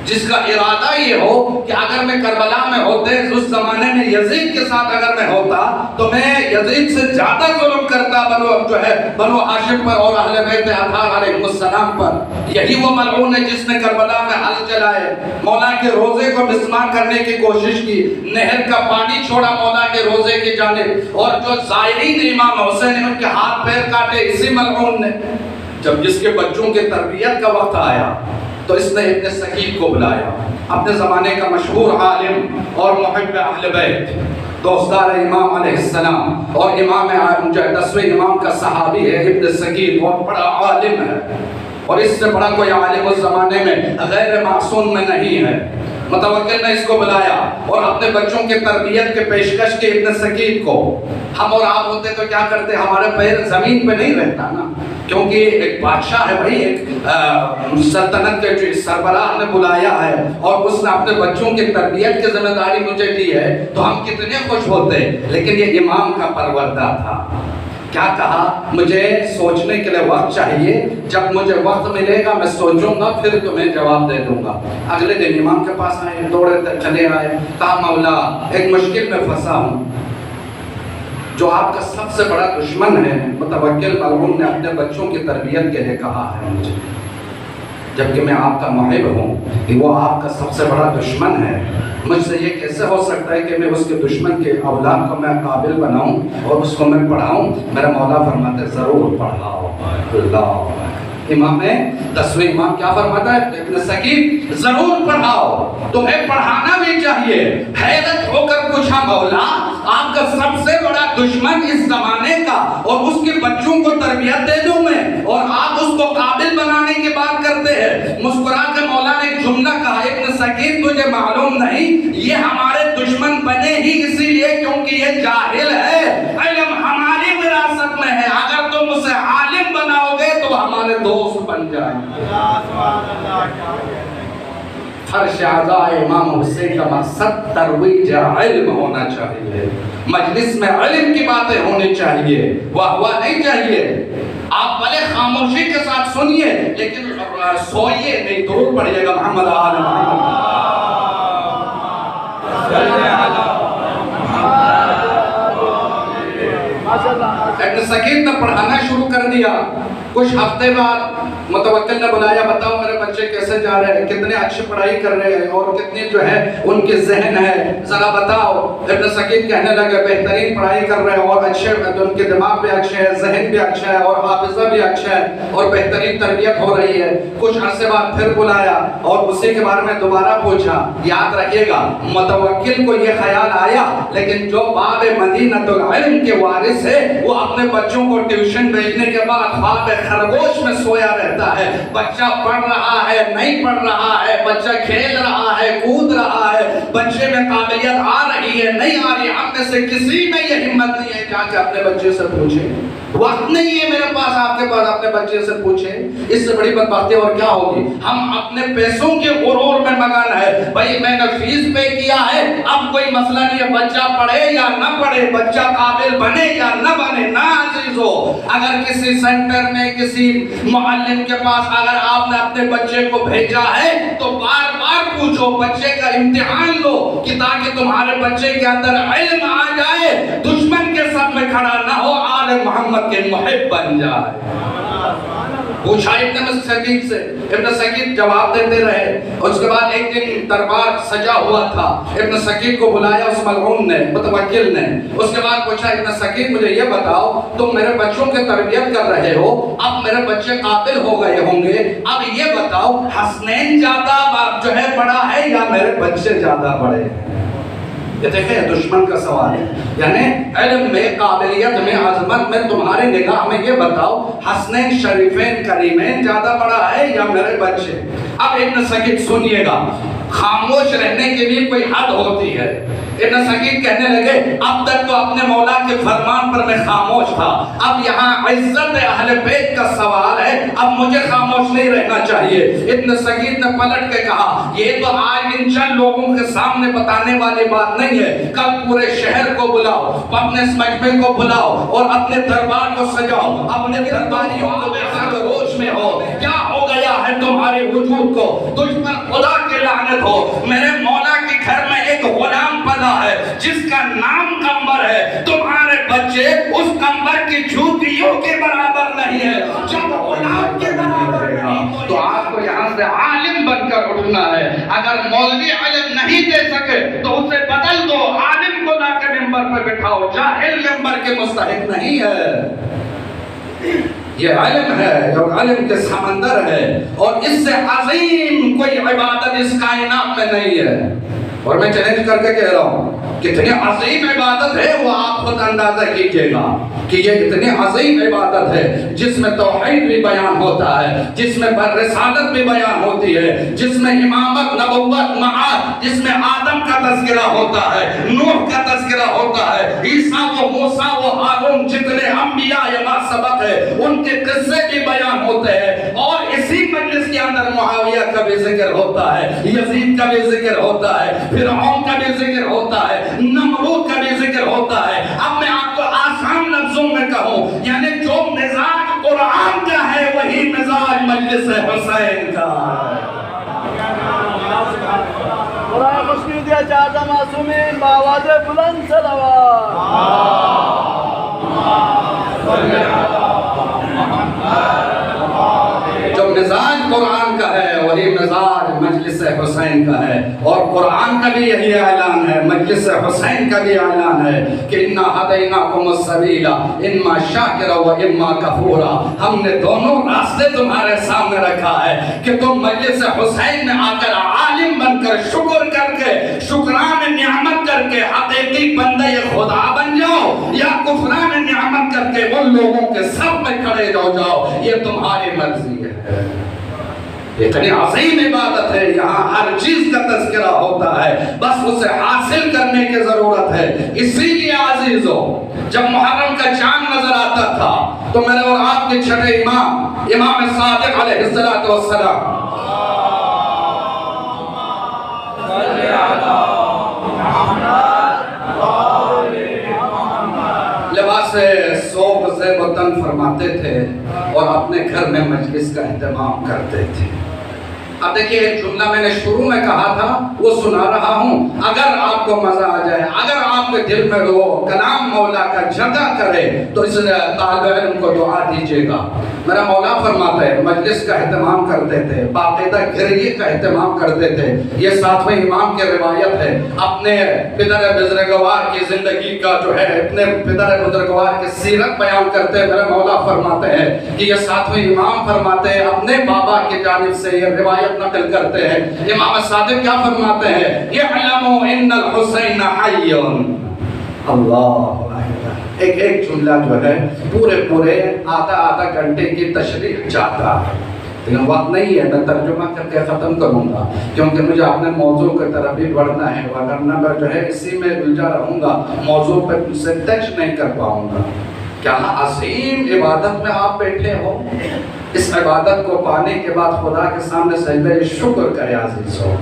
جس کا ارادہ یہ ہو کہ اگر میں کربلا میں ہوتے اس زمانے میں یزید کے ساتھ اگر میں ہوتا تو میں یزید سے زیادہ ظلم کرتا بنو ہاشم پر اور اہل بیت اطہار علیہ السلام پر۔ یہی وہ ملعون ہے جس نے کربلا میں ہل چلائے، مولا کے روزے کو مسمار کرنے کی کوشش کی، نہر کا پانی چھوڑا مولا کے روزے کی جانب، اور جو زائرین امام حسین ہیں ان کے ہاتھ پیر کاٹے اسی ملعون نے۔ جب جس کے بچوں کے تربیت کا وقت آیا تو اس نے ابن سکین کو بلایا، اپنے زمانے کا مشہور عالم اور محب اہل بیت، دوستدار امام علیہ السلام، اور امام جو 10ویں امام کا صحابی ہے ابن سکین، اور بڑا عالم ہے، اور اس سے بڑا کوئی عالم اس زمانے میں غیر معصوم میں نہیں ہے۔ متوکل نے اس کو بلایا اور اپنے بچوں کے تربیت کے پیشکش کی ابن سکین کو۔ ہم اور آپ ہوتے تو کیا کرتے؟ ہمارے پیر زمین پہ نہیں رہتا نا، کیونکہ ایک بادشاہ ہے بھائی، ایک سلطنت کے جو سربراہ نے بلایا ہے اور اس نے اپنے بچوں کی تربیت کی ذمہ داری مجھے دی ہے تو ہم کتنے خوش ہوتے۔ لیکن یہ امام کا پروردہ تھا، کیا کہا؟ مجھے سوچنے کے لیے وقت چاہیے، جب مجھے وقت ملے گا میں سوچوں گا پھر تمہیں جواب دے دوں گا۔ اگلے دن امام کے پاس آئے، دوڑے چلے آئے، کہا مولا ایک مشکل میں پھنسا ہوں، جو آپ کا سب سے بڑا دشمن ہے متوکل ملعون نے اپنے بچوں کی تربیت کے لیے کہا ہے مجھے، جبکہ میں آپ کا محب ہوں، کہ وہ آپ کا سب سے بڑا دشمن ہے، مجھ سے یہ کیسے ہو سکتا ہے کہ میں اس کے دشمن کے اولاد کو میں قابل بناؤں اور اس کو میں پڑھاؤں؟ میرا مولا فرماتے ضرور پڑھاؤ۔ اللہ امام 10ویں امام کیا فرماتا ہے؟ ابن سکین ضرور پڑھاؤ، تمہیں پڑھانا بھی چاہیے۔ حیرت ہو کر پوچھا مولا آپ کا سب سے بڑا دشمن اس زمانے کا اور اس کے بچوں کو تربیت دے دوں میں، اور آپ اس کو قابل بنانے کی بات کرتے ہیں؟ مسکرا کے مولا نے ایک جملہ کہا، ابن سکین تجھے معلوم نہیں یہ ہمارے دشمن بنے ہی اسی لیے کیونکہ یہ جاہل ہے، علم ہماری وراثت میں ہے، اگر تم اسے عالم بناؤ گے تو ہمارے دوست بن جائیں گے۔ فرش عزائے امام حسین کا مقصد ترویج علم ہونا چاہیے، مجلس میں علم کی باتیں ہونی چاہیے، واہ نہیں چاہیے۔ آپ بھلے خاموشی کے ساتھ سنیے لیکن سوئیے نہیں، درود پڑھیے گا محمد آل محمد۔ ابن سکین نے پڑھانا شروع کر دیا۔ کچھ ہفتے بعد متوکل نے بلایا، بتاؤ میرے بچے کیسے جا رہے ہیں، کتنے اچھی پڑھائی کر رہے ہیں اور کتنی جو ہے ان کے ذہن ہے، ذرا بتاؤ۔ ابن سکین کہنے لگے بہترین پڑھائی کر رہے ہیں اور اچھے، ان کے دماغ بھی اچھے ہیں، ذہن بھی اچھا ہے اور حافظہ بھی اچھا ہے اور بہترین تربیت ہو رہی ہے۔ کچھ عرصے بعد پھر بلایا اور اسی کے بارے میں دوبارہ پوچھا۔ یاد رکھیے گا متوکل کو یہ خیال آیا، لیکن جو باب مدینۃ العلم کے وارث ہے وہ اپنے بچوں کو ٹیوشن بھیجنے کے بعد خواب خرگوش میں سویا رہتا ہے. بچہ پڑھ رہا ہے, نہیں پڑھ رہا ہے, بچہ کھیل رہا ہے, کود رہا ہے, بچے میں قابلیت آ رہی ہے, نہیں آ رہی ہے. ہم میں سے کسی میں یہ ہمت نہیں ہے جا کے اپنے بچے سے پوچھے. وقت نہیں ہے میرے پاس, آپ کے پاس اپنے بچے سے پوچھے. اس سے بڑی بدبختی اور کیا ہوگی. ہم اپنے پیسوں کے غرور میں مگن ہے. بھائی میں نے فیس پے کیا ہے, اب کوئی مسئلہ نہیں ہے, بچہ پڑھے یا نہ پڑھے, بچہ قابل بنے یا نہ بنے. نہ عزیزو, اگر کسی سینٹر میں کسی معلم کے پاس اگر آپ نے اپنے بچے کو بھیجا ہے تو بار بار پوچھو, بچے کا امتحان لو کہ تاکہ تمہارے بچے کے اندر علم آ جائے, دشمن کے سب میں کھڑا نہ ہو, آل محمد کے محب بن جائے. پوچھا ابن سکید سے, ابن سکید جواب دیتے رہے. اس کے بعد ایک دن دربار سجا ہوا تھا, ابن سکید کو بلایا اس ملعون نے, متوکل نے. اس کے بعد پوچھا ابن سکید مجھے یہ بتاؤ, تم میرے بچوں کی تربیت کر رہے ہو, اب میرے بچے قابل ہو گئے ہوں گے, اب یہ بتاؤ حسنین زیادہ جو ہے بڑا ہے یا میرے بچے زیادہ بڑے ہیں؟ یہ دیکھیں دشمن کا سوال ہے. یعنی علم میں, قابلیت میں, عظمت میں تمہارے نگاہ میں یہ بتاؤ حسنین شریفین کریمین زیادہ بڑا ہے یا میرے بچے؟ اب ابن سکید سنیے گا, خاموش رہنے کے لیے کوئی حد ہوتی ہے. ابن سکید کہنے لگے اب تک تو اپنے مولا کے فرمان پر میں خاموش تھا, اب یہاں عزت اہل بیت کا سوال ہے, اب مجھے خاموش نہیں رہنا چاہیے. ابن سکید نے پلٹ کے کہا یہ تو آج ان چند لوگوں کے سامنے بتانے والی بات نہیں ہے, کل پورے شہر کو بلاؤ, اپنے مجمع کو بلاؤ اور اپنے دربار کو سجاؤ, اپنے درباریوں کو خرگوش میں ہو. کیا ہو گیا ہے تمہارے وجود کو؟ دشمن خدا کی لعنت ہو. میرے مولا کے گھر میں ایک غلام پیدا ہے جس کا نام قمر ہے, تمہارے بچے اس قمر کی جوتیوں کے برابر نہیں ہے. جب غلام کے برابر نہیں تو آپ کو یہاں سے عالم بن کر اٹھنا ہے. اگر مولوی علم نہیں دے سکے تو اسے بدل دو, عالم کو لا کے ممبر پر بٹھاؤ, جاہل ممبر کے مستحق نہیں ہے. یہ علم ہے اور علم کے سمندر ہے, اور اس سے عظیم کوئی عبادت اس کائنات میں نہیں ہے. اور میں چیلنج کر کے کہہ رہا ہوں کتنی عظیم عبادت ہے وہ آپ خود اندازہ کیجئے گا کہ یہ اتنی عظیم عبادت ہے جس میں توحید بھی بیان ہوتا ہے, جس میں رسالت بھی بیان ہوتی ہے, جس میں امامت, نبوت, معاد, جس میں آدم کا تذکرہ ہوتا ہے, نوح کا تذکرہ ہوتا ہے, عیسیٰ و موسیٰ و ہارون جتنے انبیاء یا سبق ہے ان کے قصے بھی بیان ہوتے ہیں. اور اسی مجلس کے اندر معاویہ کا بھی ذکر ہوتا ہے, یزید کا بھی ذکر ہوتا ہے, فرعون کا بھی ذکر ہوتا ہے, نمرود کا بھی ذکر ہوتا ہے. اب میں آپ کو آسان لفظوں میں کہوں, یعنی جو مزاج قرآن کا ہے وہی مزاج مجلس حسین کا ہے. برای خوشنودی اجازه معصومین با آواز بلند صلوات. جو مزاج قرآن کا ہے وہی مزاج مجلس حسین کا ہے. اور قرآن کا بھی یہی اعلان ہے, مجلس حسین کا بھی اعلان ہے کہ انا ہدیناکم السبیل اما شاکرا و اما کفورا. ہم نے دونوں راستے تمہارے سامنے رکھا ہے کہ تم مجلس حسین میں آ کر عالم بن کر شکر کر کے, شکران نعمت کر کے حقیقی بندے خدا بن جاؤ, یا کفران نعمت کر کے ان لوگوں کے سب میں کھڑے ہو جاؤ. یہ تمہاری مرضی ہے. اتنی عظیم عبادت ہے, یہاں ہر چیز کا تذکرہ ہوتا ہے, بس اسے حاصل کرنے کی ضرورت ہے. اسی لیے عزیزو جب محرم کا چاند نظر آتا تھا تو میرے اور آپ کے چھٹے امام صادق علیہ السلام لباس صوب زیب و تن فرماتے تھے اور اپنے گھر میں مجلس کا اہتمام کرتے تھے. اب دیکھیے ایک جملہ میں نے شروع میں کہا تھا وہ سنا رہا ہوں, اگر آپ کو مزہ آ جائے, اگر آپ کے دل میں وہ کلام مولا کا جگہ کرے تو اس طالب علم کو دعا دیجیے گا. میرا مولا فرماتا ہے مجلس کا اہتمام کرتے تھے, باقاعدہ گریے کا اہتمام کرتے تھے. یہ ساتویں امام کی روایت ہے. اپنے پدر بزرگوار کی زندگی کا جو ہے, اپنے پدر بزرگوار کی سیرت بیان کرتے میرا مولا فرماتے ہیں کہ یہ ساتویں امام فرماتے ہیں اپنے بابا کی جانب سے یہ روایت نقل کرتے ہیں. امام صادق کیا فرماتے ہیں, یعلموا ان الحسین حی. اللہ ہے، ایک ایک جملہ جو ہے پورے آدھا گھنٹے کی تشریح چاہتا ہے، لیکن وقت نہیں ہے، میں ترجمہ کر کے ختم کروں گا کیونکہ مجھے اپنے موضوع کی طرف بھی بڑھنا ہے، ورنہ میں جو ہے اسی میں الجھا رہوں گا، موضوع پہ سے ٹچ نہیں کر پاؤں گا۔ کیا عظیم عبادت میں آپ بیٹھے ہو، اس عبادت کو پانے کے بعد خدا کے سامنے سجدہ شکر کرے عزیز ہو۔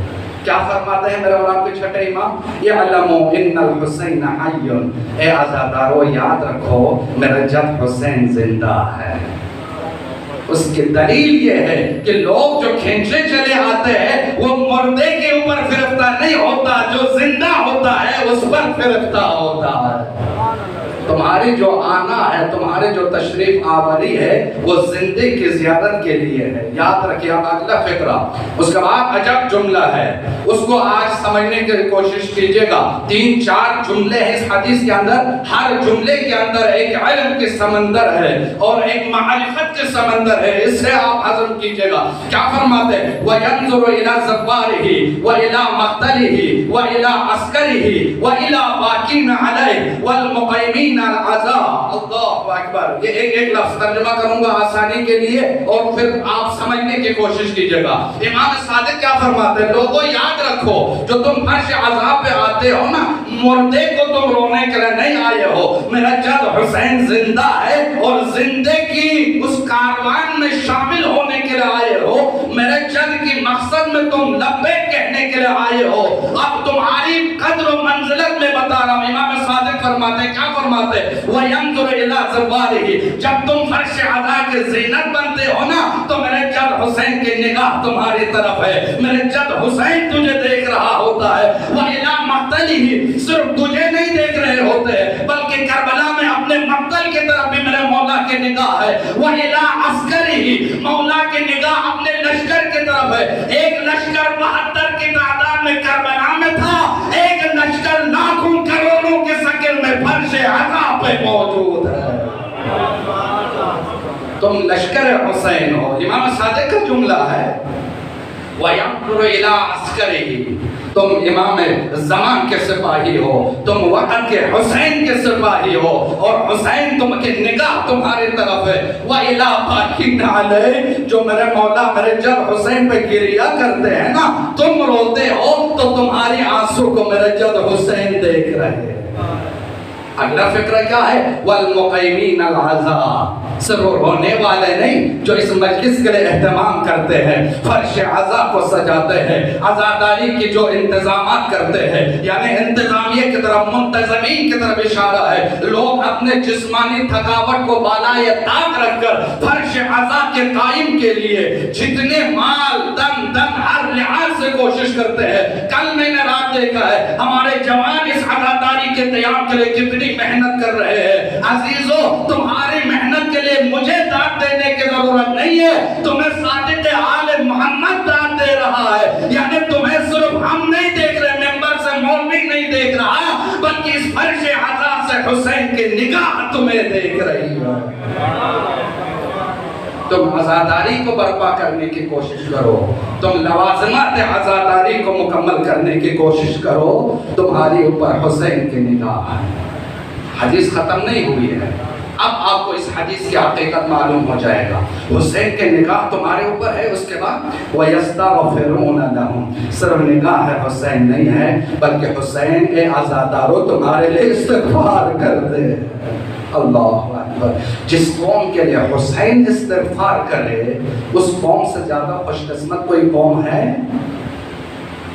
کیا فرماتے ہیں میرے اور آپ کے چھٹے امام؟ یعلموا ان الحسین حی، اے عزادارو یاد رکھو میرا جد حسین زندہ ہے۔ اس کی دلیل یہ ہے کہ لوگ جو کھینچے چلے آتے ہیں وہ مردے کے اوپر فرفتہ نہیں ہوتا، جو زندہ ہوتا ہے اس پر فرفتہ ہوتا ہے۔ تمہاری جو آنا ہے، تمہاری جو تشریف آوری ہے وہ زندے کی زیارت کے لیے ہے، یاد رکھیے۔ اب اگلا فقرہ، اس کے بعد عجب جملہ ہے، اس کو آج سمجھنے کی کوشش کیجئے گا۔ 3-4 جملے ہیں اس حدیث کے اندر، ہر جملے کے اندر ایک علم کی سمندر ہے اور ایک معرفت کے سمندر ہے، اس سے آپ ہضم کیجئے گا۔ کیا فرماتے ہیں؟ وَيَنْظُرُ إِلَى زَبَّارِهِ وَإِلَى مَقْتَلِهِ وَإِلَى عَسْكَرِهِ وَإِلَى بَاقِينَ عَلَيْهِ وَالْمُقَيْمِينَ العزاء۔ اللہ اکبر، یہ ایک لفظ ترجمہ کروں گا آسانی کے لیے اور پھر آپ سمجھنے کی کوشش کیجئے گا۔ امام صادق کیا فرماتے ہیں؟ لوگوں یاد رکھو، جو تم فرش عذاب پہ آتے ہو نا، مردے کو تم رونے کے لیے نہیں آئے ہو، میرا جد حسین زندہ ہے اور زندے کی اس کاروان میں شامل ہونے کے لیے آئے ہو، میرے جد کی مقصد میں تم لبیک کہنے کے لیے آئے ہو۔ اب تمہاری قدر و منزلت میں بتا رہا ہوں، امام صادق فرماتے ہیں، کیا فرماتے ہیں؟ وَيَنْظُرُ إِلَى زَوَّارِهِ، جب تم فرش عزا کے زینت بنتے ہو نا تو میرے جد حسین کی نگاہ تمہاری طرف ہے، میرے جد حسین تجھے دیکھ رہا ہوتا ہے۔ وَإِلَى مَقْتَلِهِ، صرف تجھے نہیں دیکھ رہے ہوتے بلکہ کربلا میں اپنے مقتل کی طرف بھی میرے مولا کی نگاہ ہے۔ وَإِلَى عَسْكَرِهِ، مولا کی نگاہ اپنے لشکر کی طرف ہے۔ ایک لشکر 72 کی تعداد میں کربلا میں تھا، ایک لشکر لاکھوں کروڑوں کے شکل میں فرش عزا پہ موجود ہے۔ تم لشکر حسین ہو، امام صادق کا جملہ ہے۔ وَيَنْظُرُ إِلَى عَسْكَرِهِ، تم امام زمان کے سپاہی ہو، تم وقت کے حسین کے سپاہی ہو اور حسین تم کی نگاہ تمہاری طرف ہے۔ وَإِلَى بَاقِينَ عَلَيْهِ، جو میرے مولا میرے جد حسین پہ گریہ کرتے ہیں نا، تم روتے ہو تو تمہاری آنسو کو میرے جد حسین دیکھ رہے ہیں۔ اگلا فقرہ کیا ہے؟ وَالْمُقَيْمِينَ الْعَزَاء، صرف رونے والے نہیں جو اس مجلس کے لیے اہتمام کرتے ہیں، فرش عزا کو سجاتے ہیں، عزاداری کی جو انتظامات کرتے ہیں، یعنی انتظامیہ کی طرف، منتظمین کی طرف اشارہ ہے۔ لوگ اپنے جسمانی تھکاوٹ کو بالائے طاق رکھ کر فرش عزا کے قائم کے لیے جتنے مال دم ہر لحاظ سے کوشش کرتے ہیں۔ کل میں نے رات دیکھا ہے ہمارے جوان اس عزاداری کے قیام کے لیے کتنی محنت کر رہے ہیں۔ عزیزو، تمہاری محنت کے لیے مجھے داد دینے کی ضرورت نہیں ہے، تمہیں صادق آل محمد داد دے رہا ہے، یعنی تمہیں صرف ہم نہیں دیکھ رہے، ممبر سے مولوی نہیں دیکھ رہا، بلکہ اس فرش عزا سے حسین کی نگاہ تمہیں دیکھ رہی ہے۔ تم عزاداری کو برپا کرنے کی کوشش کرو، تم لوازمات عزاداری کو مکمل کرنے کی کوشش کرو، تمہاری اوپر حسین کی نگاہ ہے۔ حدیث ختم نہیں ہوئی ہے، اب آپ کو اس حدیث کی حقیقت معلوم ہو جائے گا۔ حسین کے نگاہ تمہارے اوپر ہے، اس کے بعد وَيَسْتَغْفِرُونَ لَهُمْ، صرف نگاہ ہے حسین نہیں ہے، بلکہ حسین اے عزادارو تمہارے لئے استغفار کر دے۔ اللہ اکبر، جس قوم کے لئے حسین استغفار کرے اس قوم سے زیادہ خوش قسمت کوئی قوم ہے؟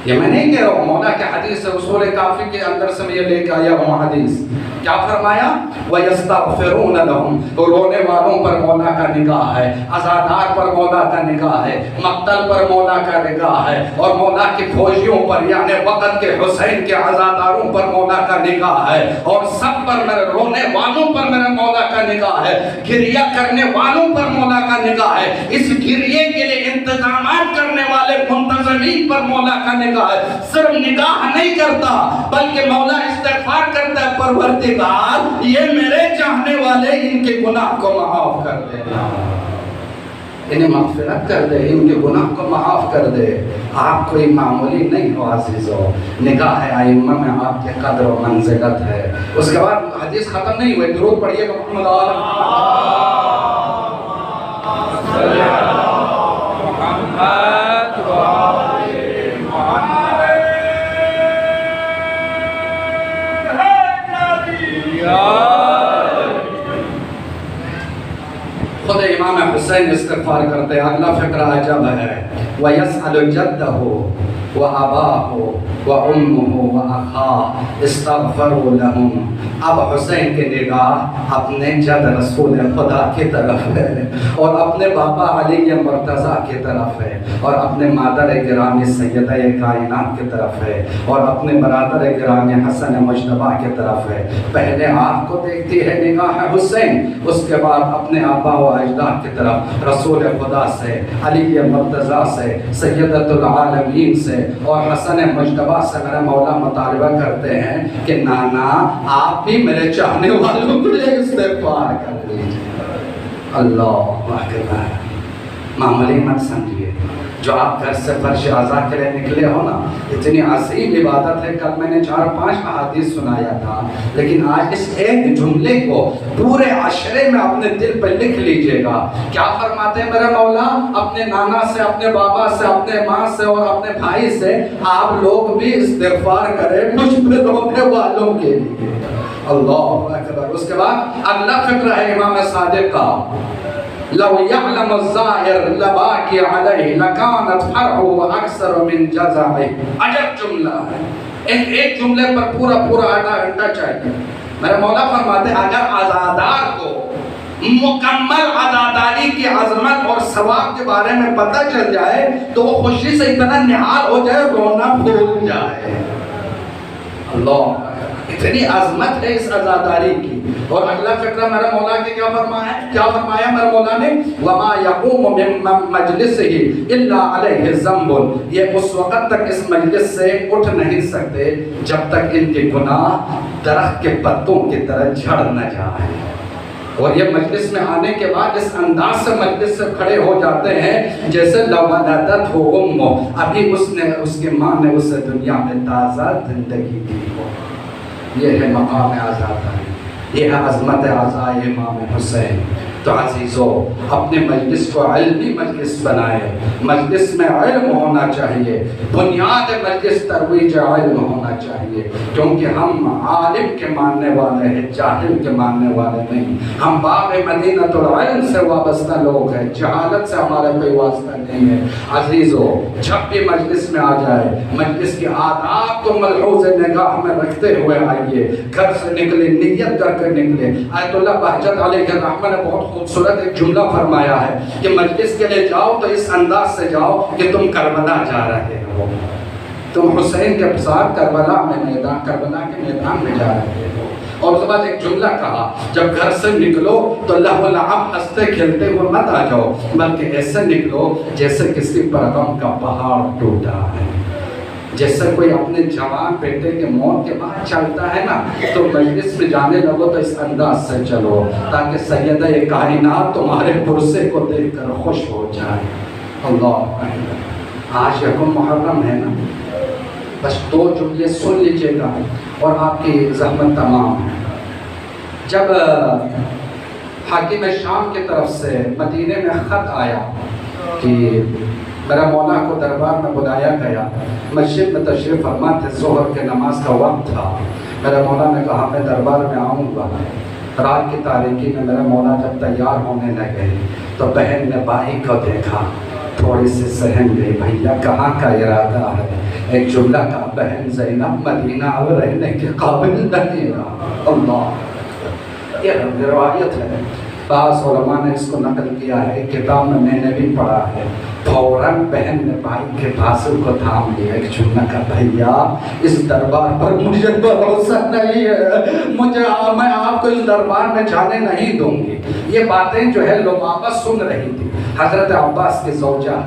یہ میں نہیں کہہ رہا ہوں، مولا کے حدیث اصول کافی کے اندر سے میں یہ لے کے آیا ہوں حدیث۔ کیا فرمایا؟ وَيَسْتَغْفِرُونَ لَهُمْ، تو رونے والوں پر مولا کا نگاہ ہے، عزادار پر مولا کا نگاہ ہے، مقتل پر مولا کا نگاہ ہے، اور مولا کی فوجیوں پر یعنی وقت کے حسین کے عزاداروں پر مولا کا نگاہ ہے، اور سب پر میرے رونے والوں پر میرے مولا کا نگاہ ہے، گریہ کرنے والوں پر مولا کا نگاہ ہے، اس گریہ کے لیے انتظامات کرنے والے منتظمین پر مولا کا نگاہ ہے۔ صرف نگاہ نہیں کرتا بلکہ مولا استغفار کرتا ہے، پروردگار یہ میرے چاہنے والے ان کے گناہ کو معاف کر دینا۔ انہیں مغفرت کر دے، ان کے گناہ کو معاف کر دے. آپ کوئی معمولی نہیں ہو عزیزو، نگاہ ائمہ میں آپ کے قدر و منزلت ہے. اس کے بعد حدیث ختم نہیں ہوئے، درود پڑھیے گا محمد خود امام حسین استغفار کرتے. اگلا فقرہ عجب ہے. وَيَسْأَلُ جَدَّهُ وَأَبَاهُ وَأُمُّهُ وَأَخَاهُ اسْتَغْفَرُوا لَهُمْ. اب حسین کی نگاہ اپنے جد رسول خدا کی طرف ہے اور اپنے باپا علی مرتضیٰ کی طرف ہے اور اپنے مادر گرامی سیدہ کائنات کی طرف ہے اور اپنے برادر گرامی حسن مجتبیٰ کی طرف ہے. پہلے آپ کو دیکھتی ہے نگاہ حسین، اس کے بعد اپنے آبا و اجداد کی طرف، رسول خدا سے، علی مرتضیٰ سے، سیدۃ العالمین سے اور حسن مجتبیٰ سے میرا مولا مطالبہ کرتے ہیں کہ نانا آپ بھی میرے چاہنے والوں کے لیے استغفار کر لیجیے. اللہ اکبر. معمولی مت سمجھیے. جو آپ گھر سے فرش اعضاء کے لیے نکلے ہو نا، اتنی عظیم عبادت ہے. کل میں نے 4-5 احادیث سنایا تھا، لیکن آج اس ایک جملے کو پورے عشرے میں اپنے دل پہ لکھ لیجئے گا. کیا فرماتے ہیں میرے مولا؟ اپنے نانا سے، اپنے بابا سے، اپنے ماں سے اور اپنے بھائی سے آپ لوگ بھی استغفار کریں مجھ پہ رونے والوں کے لیے. اللہ اکبر. اس کے بعد اگلا فقرہ ہے امام صادق کا. لو يعلم الظاهر لباكي عليه لكانت فرحه اكثر من جزعه. عجب جملہ ہے. ایک جملے پر پورا آدھا گھنٹہ چاہیے. میرے مولا فرماتے ہیں اگر عزادار کو مکمل عزاداری کی عظمت اور ثواب کے بارے میں پتہ چل جائے تو وہ خوشی سے اتنا نہال ہو جائے، رونا بھول جائے. اللہ، اتنی عظمت ہے اس عزاداری کی. اور اگلا فقرہ میرا مولا کے کیا فرمایا میرا مولا نے؟ وَمَا يَقُومُ مِن مَجْلِسِهِ إِلَّا عَلَيْهِ ذَنْبٌ. یہ اس وقت تک اس مجلس سے اٹھ نہیں سکتے جب تک ان کے گناہ درخت کے پتوں کی طرح جھڑ نہ جائیں. اور یہ مجلس میں آنے کے بعد اس انداز سے مجلس سے کھڑے ہو جاتے ہیں جیسے لَوَلَدَتْهُ أُمُّهُ، ابھی اس کی ماں نے اسے دنیا میں تازہ زندگی دی ہو. یہ ہے مقام عزاداری، یہ ہے عظمت عزائے امام حسین. تو عزیزو، اپنے مجلس کو علمی مجلس بنائے. مجلس میں علم ہونا چاہیے، بنیاد مجلس ترویج علم ہونا چاہیے، کیونکہ ہم عالم کے ماننے والے ہیں، جاہل کے ماننے والے نہیں. ہم باب مدینۃ العلم سے وابستہ لوگ ہیں، جہالت سے ہمارا کوئی واسطہ نہیں ہے. عزیزو، جب بھی مجلس میں آ جائے، مجلس کے آداب کو ملحوظ نگاہ میں رکھتے ہوئے آئیے. گھر سے نکلے نیت کر کے نکلے. آیت اللہ بہجت علیہ الرحمہ نے بہت خوبصورت ایک جملہ فرمایا ہے کہ مجلس کے لیے جاؤ تو اس انداز سے جاؤ کہ تم کربلا جا رہے ہو، تم حسین کے ساتھ کربلا کے میدان میں جا رہے ہو. اور اس کے بعد ایک جملہ کہا، جب گھر سے نکلو تو لہو لعب ہنستے کھیلتے ہوئے مت آ جاؤ، بلکہ ایسے نکلو جیسے کسی پر غم کا پہاڑ ٹوٹا ہے. جیسے کوئی اپنے جوان بیٹے کے موت کے بعد چلتا ہے نا، تو مجلس میں جانے لگو تو اس انداز سے چلو تاکہ سیدہ کائنات تمہارے پرسے کو دیکھ کر خوش ہو جائے. اللہ، آج یکم محرم ہے نا، بس 2 جملے سن لیجئے گا اور آپ کی زحمت تمام ہے. جب حاکم شام کی طرف سے مدینے میں خط آیا کہ میرا مولا کو دربار میں بلایا گیا، مسجد میں تشریف فرما تھے، ظہر کے نماز کا وقت تھا. میرا مولا نے کہا میں دربار میں آؤں گا. رات کی تاریکی میں میرا مولا جب تیار ہونے لگے تو بہن نے بھائی کو دیکھا، تھوڑی سی سہم گئی. بھیا کہاں کا ارادہ ہے؟ ایک جملہ کہا، بہن زینب مدینہ اب رہنے کے قابل نہیں رہا. اللہ، یہ روایت ہے. بعض علماء نے اس کو نقل کیا ہے، کتاب میں نے بھی پڑھا ہے. فوراً بہن نے بھائی کے بازو کو تھام لیا. ایک جملہ کا، بھیا اس دربار پر مجھے بھروسہ نہیں ہے، میں آپ کو اس دربار میں جانے نہیں دوں گی. یہ باتیں جو ہے لبابہ سن رہی تھی. حضرت عباس کی زوجہ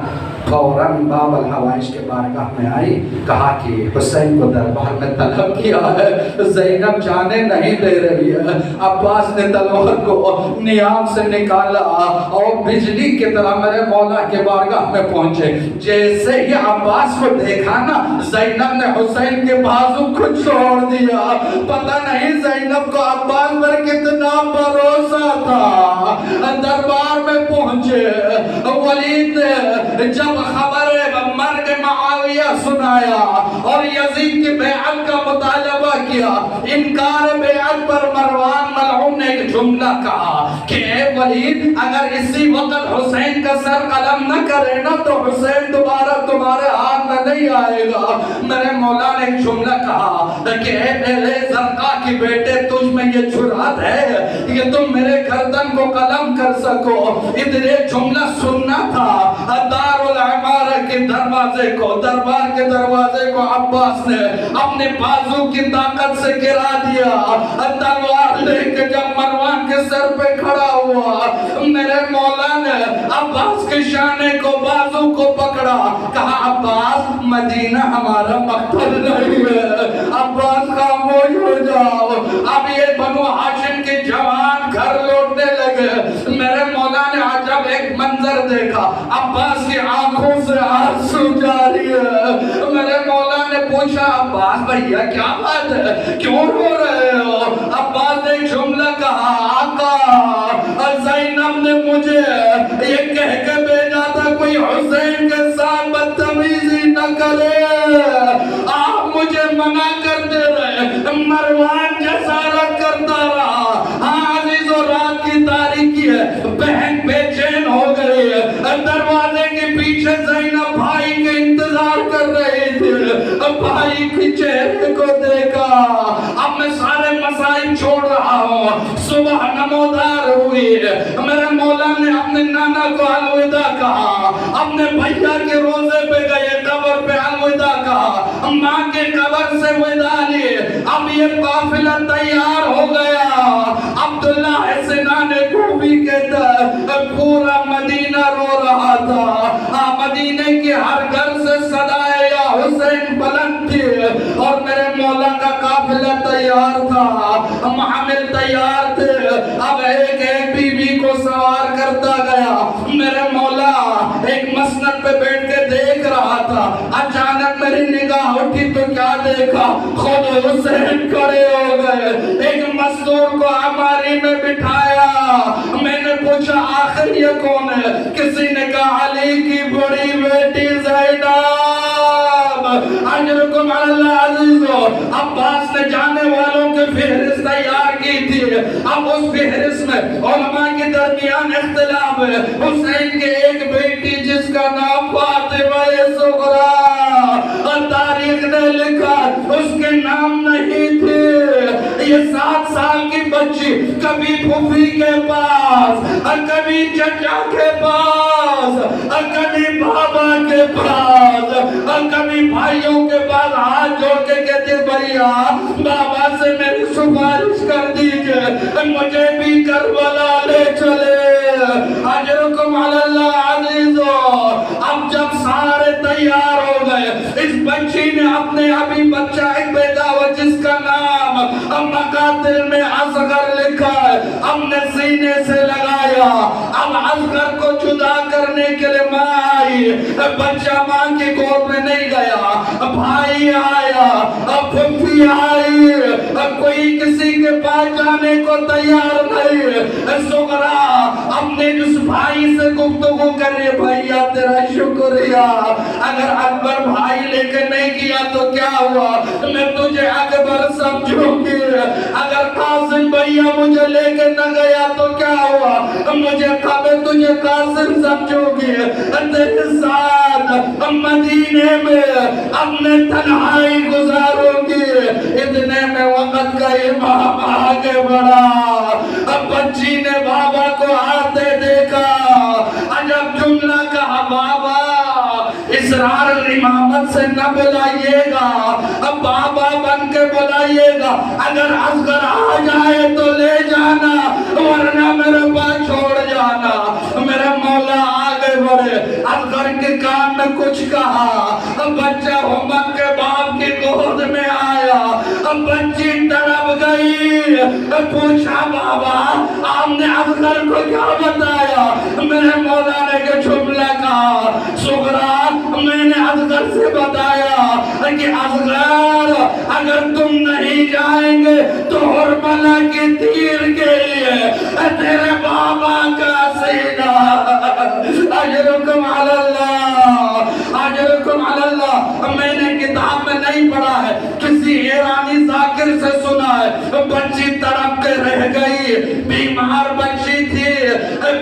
فوراً باب الحوائج کے بارگاہ میں آئی، کہا کہ حسین کو دربار میں طلب کیا ہے، زینب جانے نہیں دے رہی ہے. عباس نے تلوار کو نیام ناک سے نکالا اور بجلی کی طرح میرے مولا کے بارگاہ میں پہنچے. جیسے ہی عباس کو دیکھا نا, زینب نے حسین کے بازو کو چھوڑ دیا. پتہ نہیں زینب کو عباس پر کتنا بھروسہ تھا. دربار میں پہنچے. ولید نے جب خبر مرگ معاویہ سنایا اور یزید کی بیعت کا مطالبہ کیا, انکار بیعت پر مروان ملعون نے ایک جملہ کہا کہ اے ولید, اگر اسی وقت حسین کا سر قلم نہ کرے نا تو حسین دوبارہ تمہارے ہاتھ میں نہیں آئے گا. میرے مولا نے ایک جملہ کہا کہ اے میرے زرقا کی بیٹے, تجھ میں یہ جرأت ہے کہ تم میرے گردن کو قلم کر سکو. ادھر ایک جملہ سننا تھا. دار العمارہ کے دروازے کو, دربار کے دروازے کو عباس نے اپنے بازو کی طاقت سے گرا دیا. تلوار لے کے جب مروان کے سر پہ کھڑا ہوا, میرے مولا نے عباس کے شانے کو, بازو کو پکڑا. کہا عباس, مدینہ ہمارا مقتل نہیں ہے. عباس خاموش ہو جاؤ. اب یہ بنو ہاشم کے جوان گھر لوٹنے لگے. میرے مولا نے عجب ایک منظر دیکھا, عباس کی آنکھوں سے آنسو جاری ہے. میرے مولا نے پوچھا, عباس بھیا کیا بات ہے, کیوں رو رہے ہو؟ عباس نے جملہ کہا, آقا زینب نے مجھے یہ کہہ کے بھیجا تھا کوئی حسین کے ساتھ بدتمیزی نہ کرے. آپ مجھے منع کر دے رہے. مروان جسارت کرتا رہا. ہاں عزیزو, رات کی تاریکی ہے, بہن بے چین ہو گئی ہے. دروازے کے پیچھے زینب بھائی کے انتظار کر رہی تھی. بھائی کے چہرے کو دیکھا. اب میں سارے مسائل چھوڑ رہا ہوں. صبح نمودار ہوئی. میرے مولا نے اپنے نانا کو الوداع کہا, اپنے بھیا کے روزے پہ گئے, قبر پہ الوداع کہا, ماں کے قبر سے وداع لی. اب یہ قافلہ تیار ہو گیا. عبداللہ حسنان کوفی کہتا ہے پورا مدینہ رو رہا تھا. مدینے کی ہر گھر سے صدائے یا حسین بلند تھی. اور میرے مولا کا قافلہ تیار تھا, محمل تیار تھے. اب ایک ایک بی بی کو سوار کرتا گیا. میرے مولا ایک مسند پہ بیٹھ کے دیکھ رہا تھا. اچانک میری نگاہ اٹھی تو کیا دیکھا, خود حسین کھڑے ہو گئے. ایک مزدور کو ہماری میں بٹھایا. میں نے پوچھا آخر یہ کون ہے؟ کسی نے کہا علی کی بڑی بیٹی زینب. اجرکم اللہ عزیزو. عباس نے جانے والوں کے فہرست تیار کی تھی. اب اس فہرست میں علماء کے درمیان اختلاف ہے. حسین کے ایک بیٹی جس کا نام فاطمہ صغریٰ, تاریخ نے لکھا اس کے نام نہیں تھے. یہ 7 سال کی بچی کبھی پھوپھی کے پاس, کبھی چچا کے پاس, کبھی بابا کے پاس, کبھی بھائیوں کے پاس ہاتھ جوڑ کے کہتے بھیا بابا سے میری سفارش کر دیجئے, مجھے بھی کربلا لے چلے. اجرکم اللہ عزیزو. اب جب سارے تیار ہو گئے, اس بچی نے اپنے ابھی بچہ ایک بیٹا ہوا جس کا نام مقاتل میں اصغر لکھا ہے, اپنے سینے سے لگایا. اب اصغر کو جدا کرنے کے لیے ماں آئی. بچہ ماں کی گود میں نہیں گیا. بھائی آیا, پھوپھی آئی, کوئی کسی کے پاس جانے کو تیار نہیں. صغریٰ اپنے جس بھائی سے گفتگو کر رہے, بھائیا تیرا شکریہ, اگر اکبر بھائی لے کے نہیں کیا تو کیا ہوا, میں تجھے اکبر سمجھوں گی. اگر قاسم بھیا مجھے لے کے نہ گیا تو کیا ہوا, مجھے تجھے قاسم سمجھوں گی. تیرے ساتھ مدینے میں اپنے تنہائی گزاروں گی. اتنے میں وقت کا امام آگے بڑھا. اب بچی نے بابا کو آتے دیکھا. عجب جملہ کہا, بابا اسرار امامت سے نہ بلائیے گا, اب بابا بن کے بلائیے گا. اگر اصغر آ جائے تو لے جانا, ورنہ میرے پاس چھوڑ جانا. میرے مولا آگے بڑھے. اصغر کے کان میں کچھ کہا. بچہ ہمت کے باپ کی گود میں آیا. بچی تڑپ گئی. پوچھا بابا آپ نے اصغر کو کیا بتایا؟ میرے مولا نے کہ جملہ کہا صغرا میں نے اصغر سے بتایا کہ اصغر اگر تم نہیں جائیں گے تو حرملہ کے تیر کے لیے تیرے بابا کا سینہ اجرکم علی اللہ اجرکم علی اللہ۔ میں نے کتاب میں نہیں پڑھا ہے، کسی ایرانی ذاکر سے سنا ہے، بچی تڑپ کے رہ گئی، بیمار بچی تھی،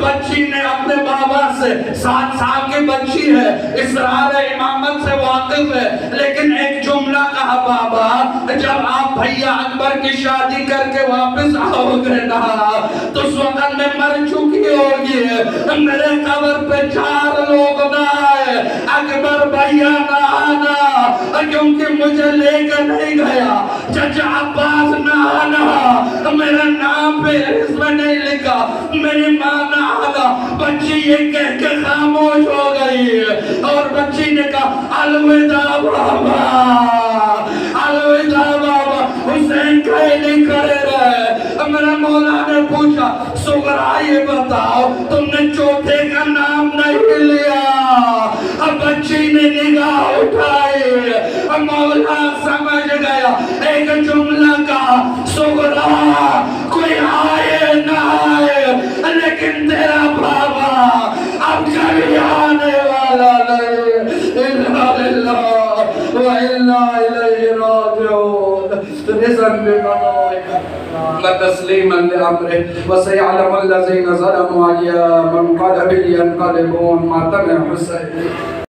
بچی نے اپنے بابا سے 7 سال کی بچی ہے، اسرار امامت سے واقف ہے، لیکن ایک جملہ کہا بابا جب آپ بھیا اکبر کی شادی کر کے واپس آؤ گے نا تو اس وقت میں مر چکی ہوگی، میرے قبر پہ 4 لوگ نہ آئے، اکبر بھیا نہ آنا کیونکہ مجھے لے کے نہیں گیا، چچا عباس نہ آنا میرا نام پہ اس میں نہیں لکھا، میری ماں نہ آنا۔ بچی یہ کہہ کے خاموش ہو گئی اور بچی نے کہا الوداع بابا الوداع بابا، حسین کہیں نہیں کھڑے رہے۔ میرا مولا نے پوچھا صغرا یہ بتاؤ تم نے چوتھے کا نام نہیں لیا؟ اب بچی نے نگاہ اٹھائی، مولا سمجھ گیا، ایک جملہ کا صغرا کوئی آئے نہ آئے لیکن تیرا بابا اب کبھی آنے والا نہیں، اِنَّا لِلَّهِ وَإِنَّا إِلَيْهِ رَاجِعُونَ۔ رزقاً بِمَنَائِكَ وتسليما لأمره وسيعلم الذين ظلموا أي منقلب ينقلبون۔ ماتم حسین